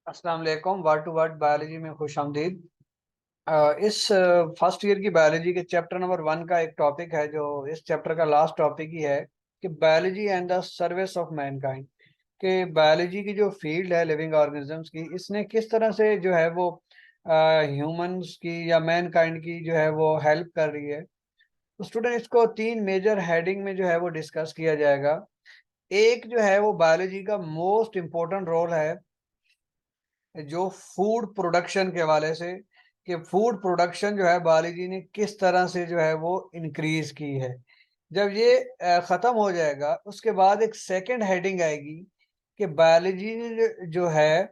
अस्सलाम वालेकुम। Word to word biology में खुश आमदीद। इस फर्स्ट ईयर की बायोलॉजी के चैप्टर नंबर 1 का एक टॉपिक है जो इस चैप्टर का लास्ट टॉपिक ही है कि biology and the service of Mankind. कि बायोलॉजी की जो फील्ड है लिविंग ऑर्गेनिजम्स की, इसने किस तरह से जो है वो ह्यूमंस की या मैनकाइंड की जो है वो हेल्प कर रही है। तो स्टूडेंट, इसको 3 मेजर हेडिंग में जो है वो डिस्कस किया जाएगा। एक जो है वो बायोलॉजी का मोस्ट इम्पोर्टेंट रोल है जो फूड प्रोडक्शन के हवाले से, कि फूड प्रोडक्शन जो है बायोलॉजी ने किस तरह से जो है वो इंक्रीज की है। जब ये खत्म हो जाएगा उसके बाद एक सेकंड हेडिंग आएगी कि बायोलॉजी ने जो है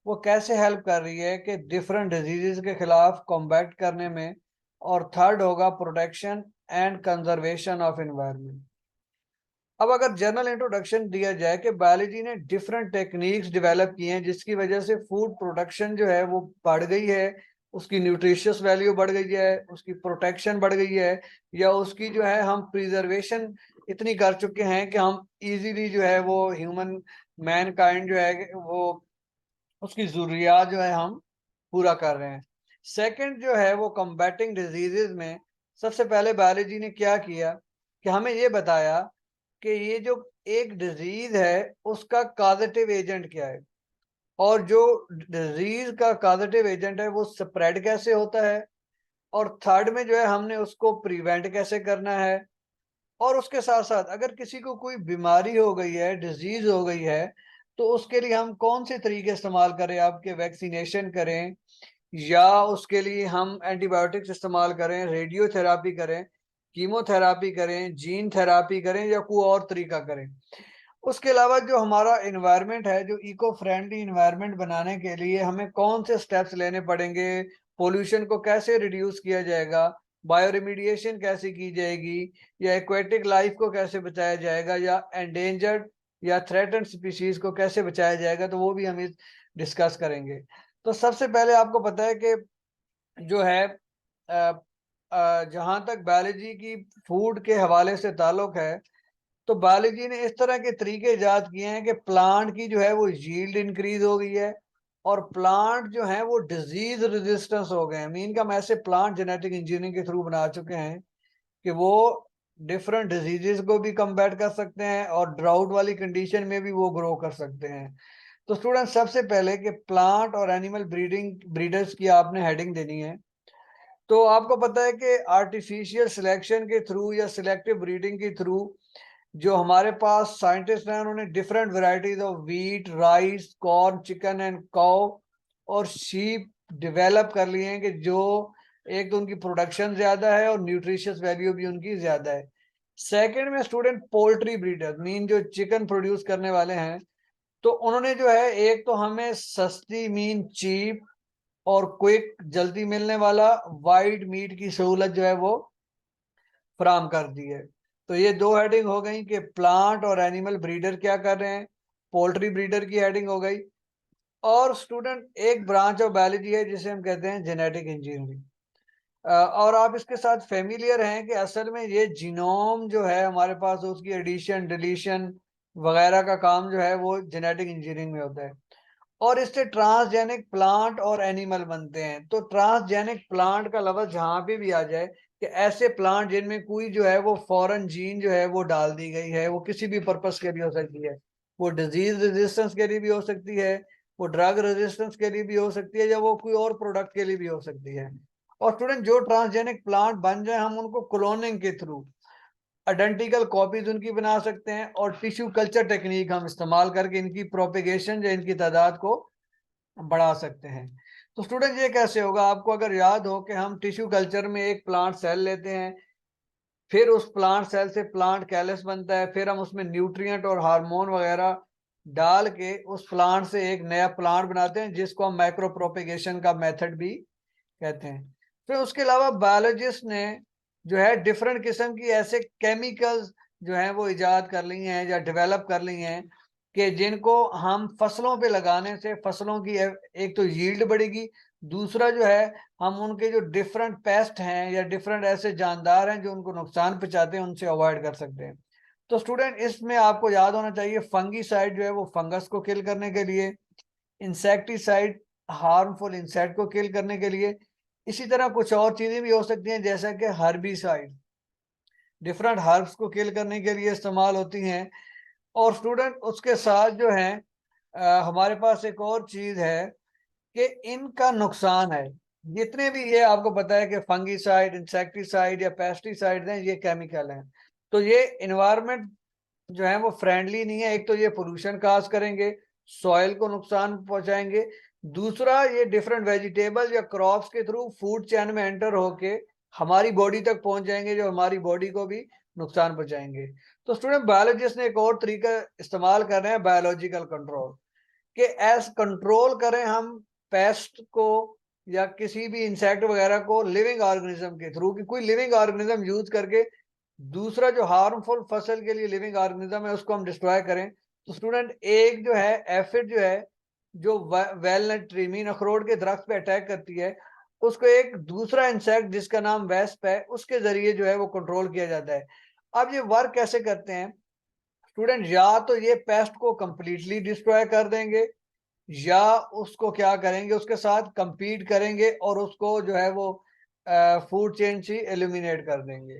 वो कैसे हेल्प कर रही है कि डिफरेंट डिजीजेस के खिलाफ कॉम्बैट करने में। और थर्ड होगा protection and conservation of environment. अब अगर जनरल इंट्रोडक्शन दिया जाए कि बायोलॉजी ने डिफरेंट टेक्निक्स डेवलप की हैं जिसकी वजह से फूड प्रोडक्शन जो है वो बढ़ गई है, उसकी न्यूट्रिशियस वैल्यू बढ़ गई है, उसकी प्रोटेक्शन बढ़ गई है, या उसकी जो है हम प्रिजर्वेशन इतनी कर चुके हैं कि हम इजीली जो है वो ह्यूमन मैन काइंड जो है वो उसकी जरूरियात जो है हम पूरा कर रहे हैं। सेकंड जो है वो कम्बैटिंग डिजीजेज में सबसे पहले बायोलॉजी ने क्या किया कि हमें ये बताया कि ये जो एक डिजीज है उसका कॉजेटिव एजेंट क्या है, और जो डिजीज का कॉजेटिव एजेंट है वो स्प्रेड कैसे होता है, और थर्ड में जो है हमने उसको प्रिवेंट कैसे करना है। और उसके साथ साथ अगर किसी को कोई बीमारी हो गई है, डिजीज हो गई है, तो उसके लिए हम कौन से तरीके इस्तेमाल करें, आपके वैक्सीनेशन करें या उसके लिए हम एंटीबायोटिक्स इस्तेमाल करें, रेडियोथेरापी करें, कीमोथेरापी करें, जीन थेरापी करें, या कोई और तरीका करें। उसके अलावा जो हमारा इन्वायरमेंट है, जो इको फ्रेंडली इन्वायरमेंट बनाने के लिए हमें कौन से स्टेप्स लेने पड़ेंगे, पोल्यूशन को कैसे रिड्यूस किया जाएगा, बायो रिमीडिएशन कैसे की जाएगी, या एक्वेटिक लाइफ को कैसे बचाया जाएगा, या एंडेंजर्ड या थ्रेटन्ड स्पीशीज को कैसे बचाया जाएगा, तो वो भी हम डिस्कस करेंगे। तो सबसे पहले आपको पता है कि जो है जहाँ तक बायोलॉजी की फूड के हवाले से ताल्लुक है, तो बायोलॉजी ने इस तरह के तरीके इजाद किए हैं कि प्लांट की जो है वो यील्ड इंक्रीज हो गई है, और प्लांट जो है वो डिजीज रेजिस्टेंस हो गए हैं। मीन का हम ऐसे प्लांट जेनेटिक इंजीनियरिंग के थ्रू बना चुके हैं कि वो डिफरेंट डिजीजेस को भी कम्बैट कर सकते हैं और ड्राउट वाली कंडीशन में भी वो ग्रो कर सकते हैं। तो स्टूडेंट, सबसे पहले कि प्लांट और एनिमल ब्रीडर्स की आपने हेडिंग देनी है। तो आपको पता है कि आर्टिफिशियल सिलेक्शन के थ्रू या सिलेक्टिव ब्रीडिंग के थ्रू जो हमारे पास साइंटिस्ट हैं उन्होंने different varieties of wheat, rice, corn, chicken and cow और शीप डेवलप कर लिए हैं कि जो एक तो उनकी प्रोडक्शन ज्यादा है और न्यूट्रिशियस वैल्यू भी उनकी ज्यादा है। सेकंड में स्टूडेंट पोल्ट्री ब्रीडर मीन जो चिकन प्रोड्यूस करने वाले हैं, तो उन्होंने जो है एक तो हमें सस्ती मीन चीप और क्विक जल्दी मिलने वाला वाइड मीट की सहूलत जो है वो फराम कर दी है। तो ये दो हेडिंग हो गई कि प्लांट और एनिमल ब्रीडर क्या कर रहे हैं, पोल्ट्री ब्रीडर की हेडिंग हो गई। और स्टूडेंट, एक ब्रांच ऑफ बायोलॉजी है जिसे हम कहते हैं जेनेटिक इंजीनियरिंग। और आप इसके साथ फेमिलियर हैं कि असल में ये जीनोम जो है हमारे पास, उसकी एडिशन डिलीशन वगैरह का काम जो है वो जेनेटिक इंजीनियरिंग में होता है। और इससे ट्रांसजेनिक प्लांट और एनिमल बनते हैं। तो ट्रांसजेनिक प्लांट का लफ्ज जहां पे भी आ जाए कि ऐसे प्लांट जिनमें कोई जो है वो फॉरेन जीन जो है वो डाल दी गई है, वो किसी भी पर्पस के लिए हो सकती है, वो डिजीज रेजिस्टेंस के लिए भी हो सकती है, वो ड्रग रेजिस्टेंस के लिए भी हो सकती है, या वो कोई और प्रोडक्ट के लिए भी हो सकती है। और स्टूडेंट, जो ट्रांसजेनिक प्लांट बन जाए हम उनको क्लोनिंग के थ्रू आइडेंटिकल कॉपीज उनकी बना सकते हैं, और टिश्यू कल्चर टेक्निक हम इस्तेमाल करके इनकी प्रोपेगेशन या इनकी तादाद को बढ़ा सकते हैं। तो स्टूडेंट, ये कैसे होगा? आपको अगर याद हो कि हम टिश्यू कल्चर में एक प्लांट सेल लेते हैं, फिर उस प्लांट सेल से प्लांट कैलस बनता है, फिर हम उसमें न्यूट्रिएंट और हार्मोन वगैरह डाल के उस प्लांट से एक नया प्लांट बनाते हैं जिसको हम माइक्रो प्रोपेगेशन का मेथड भी कहते हैं। फिर उसके अलावा बायोलॉजिस्ट ने जो है डिफरेंट किस्म की ऐसे केमिकल्स जो है वो इजाद कर ली हैं या डेवलप कर ली हैं कि जिनको हम फसलों पे लगाने से फसलों की एक तो यील्ड बढ़ेगी, दूसरा जो है हम उनके जो डिफरेंट पेस्ट हैं या डिफरेंट ऐसे जानदार हैं जो उनको नुकसान पहुंचाते हैं उनसे अवॉइड कर सकते हैं। तो स्टूडेंट, इसमें आपको याद होना चाहिए फंगी साइड जो है वो फंगस को किल करने के लिए, इंसेक्टिसाइड हार्मफुल इंसेक्ट को किल करने के लिए। इसी तरह कुछ और चीजें भी हो सकती हैं, जैसा कि हर्बिसाइड, डिफरेंट हर्ब्स को किल करने के लिए इस्तेमाल होती हैं। और स्टूडेंट उसके साथ जो है हमारे पास एक और चीज है कि इनका नुकसान है। जितने भी ये आपको पता है कि फंगीसाइड, इंसेक्टिसाइड या पेस्टिसाइड हैं, ये केमिकल हैं, तो ये इन्वायरमेंट जो है वो फ्रेंडली नहीं है। एक तो ये पोल्यूशन काज करेंगे, सॉइल को नुकसान पहुंचाएंगे। दूसरा, ये डिफरेंट वेजिटेबल या क्रॉप्स के थ्रू फूड चेन में एंटर होके हमारी बॉडी तक पहुंच जाएंगे, जो हमारी बॉडी को भी नुकसान पहुंचाएंगे। तो स्टूडेंट, बायोलॉजिस्ट ने एक और तरीका इस्तेमाल कर रहे हैं, बायोलॉजिकल कंट्रोल, कि एस कंट्रोल करें हम पेस्ट को या किसी भी इंसेक्ट वगैरह को लिविंग ऑर्गेनिज्म के थ्रू, कि कोई लिविंग ऑर्गेनिज्म यूज करके दूसरा जो हार्मफुल फसल के लिए लिविंग ऑर्गेनिज्म है उसको हम डिस्ट्रॉय करें। तो स्टूडेंट, एक जो है एफिड जो है, जो वेलनट ट्री, मीन अखरोट के दरख्त पे अटैक करती है, उसको एक दूसरा इंसेक्ट जिसका नाम वेस्प है, उसके जरिए जो है वो कंट्रोल किया जाता है। अब ये वर्क कैसे करते हैं स्टूडेंट? या तो ये पेस्ट को कंप्लीटली डिस्ट्रॉय कर देंगे, या उसको क्या करेंगे, उसके साथ कंपीट करेंगे और उसको जो है वो फूड चेन से एलिमिनेट कर देंगे।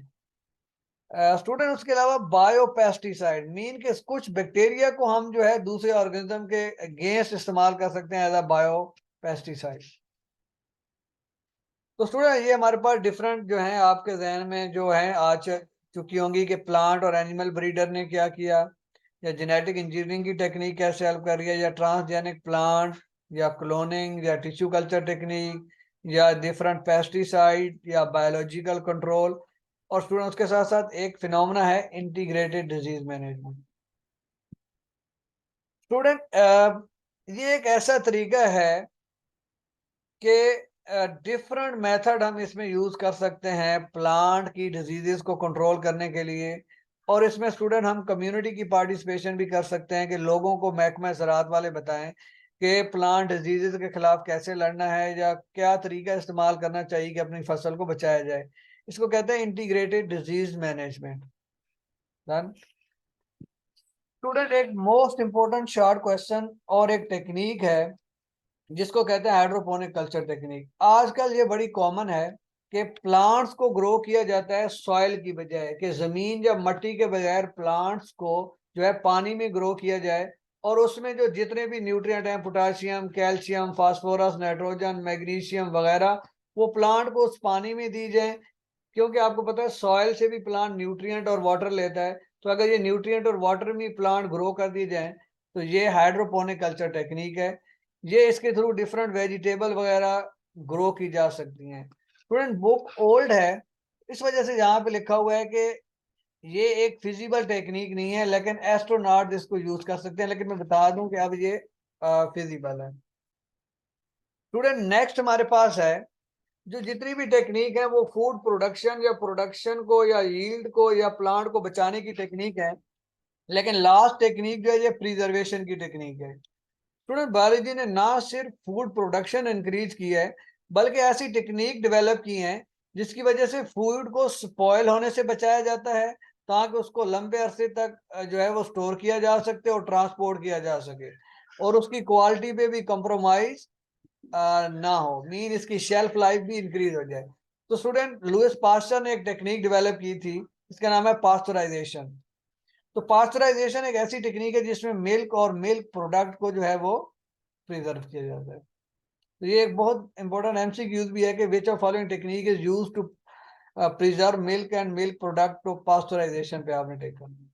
स्टूडेंट, उसके अलावा बायोपेस्टिसाइड, मीन के कुछ बैक्टीरिया को हम जो है दूसरे ऑर्गेनिज्म के अगेंस्ट इस्तेमाल कर सकते हैं एज अ बायोपेस्टिसाइड। तो स्टूडेंट, ये हमारे पास डिफरेंट जो है आपके जहन में जो है आज चुकी होंगी कि प्लांट और एनिमल ब्रीडर ने क्या किया, या जेनेटिक इंजीनियरिंग की टेक्निक कैसे हेल्प कर रही है, या ट्रांसजेनिक प्लांट, या क्लोनिंग, या टिश्यू कल्चर टेक्निक, या डिफरेंट पेस्टिसाइड, या बायोलॉजिकल कंट्रोल। और स्टूडेंट, उसके साथ साथ एक फिनोमेना है इंटीग्रेटेड डिजीज मैनेजमेंट। स्टूडेंट, ये एक ऐसा तरीका है कि डिफरेंट मेथड हम इसमें यूज कर सकते हैं प्लांट की डिजीजेस को कंट्रोल करने के लिए। और इसमें स्टूडेंट हम कम्युनिटी की पार्टिसिपेशन भी कर सकते हैं, कि लोगों को महकमा ज़राअत वाले बताएं कि प्लांट डिजीजेस के खिलाफ कैसे लड़ना है, या क्या तरीका इस्तेमाल करना चाहिए कि अपनी फसल को बचाया जाए। इसको कहते हैं integrated disease management. Done. Student, एक मोस्ट इंपॉर्टेंट शॉर्ट क्वेश्चन और एक टेक्निक है जिसको कहते हैं हाइड्रोपोनिक कल्चर टेक्निक। आजकल ये बड़ी कॉमन है कि प्लांट्स को ग्रो किया जाता है सॉइल की बजाय, कि जमीन या मट्टी के बगैर प्लांट्स को जो है पानी में ग्रो किया जाए, और उसमें जो जितने भी न्यूट्रिएंट हैं, potassium, calcium, phosphorus, nitrogen, magnesium वगैरह, वो प्लांट को उस पानी में दी जाए। क्योंकि आपको पता है सॉइल से भी प्लांट न्यूट्रिएंट और वाटर लेता है, तो अगर ये न्यूट्रिएंट और वाटर में प्लांट ग्रो कर दिए जाए तो ये हाइड्रोपोनिक कल्चर टेक्निक है। ये इसके थ्रू डिफरेंट वेजिटेबल वगैरह ग्रो की जा सकती हैं। स्टूडेंट, बुक ओल्ड है, इस वजह से यहाँ पे लिखा हुआ है कि ये एक फिजिबल टेक्निक नहीं है, लेकिन एस्ट्रोनॉट इसको यूज कर सकते हैं। लेकिन मैं बता दूं कि अब ये फिजिबल है। स्टूडेंट, नेक्स्ट हमारे पास है जो जितनी भी टेक्निक है वो फूड प्रोडक्शन या प्रोडक्शन को या यील्ड को या प्लांट को बचाने की टेक्निक है। लेकिन लास्ट टेक्निक जो है ये प्रिजर्वेशन की टेक्निक है। स्टूडेंट, बायोलॉजी ने ना सिर्फ फूड प्रोडक्शन इंक्रीज की है, बल्कि ऐसी टेक्निक डेवलप की हैं जिसकी वजह से फूड को स्पॉयल होने से बचाया जाता है, ताकि उसको लंबे अरसे तक जो है वो स्टोर किया जा सके और ट्रांसपोर्ट किया जा सके, और उसकी क्वालिटी पे भी कंप्रोमाइज ना हो, मीन इसकी शेल्फ लाइफ भी इंक्रीज हो जाए। तो स्टूडेंट, लुइस पास्चर ने एक टेक्निक डेवलप की थी, इसका नाम है पास्चराइजेशन। तो पास्चराइजेशन एक ऐसी टेक्निक है जिसमें मिल्क और मिल्क प्रोडक्ट को जो है वो प्रिजर्व किया जाता है। तो ये एक बहुत इंपॉर्टेंट एमसीक्यूज भी है कि which of following technique is used to preserve milk and milk product to pasteurisation पे आपने टेकन।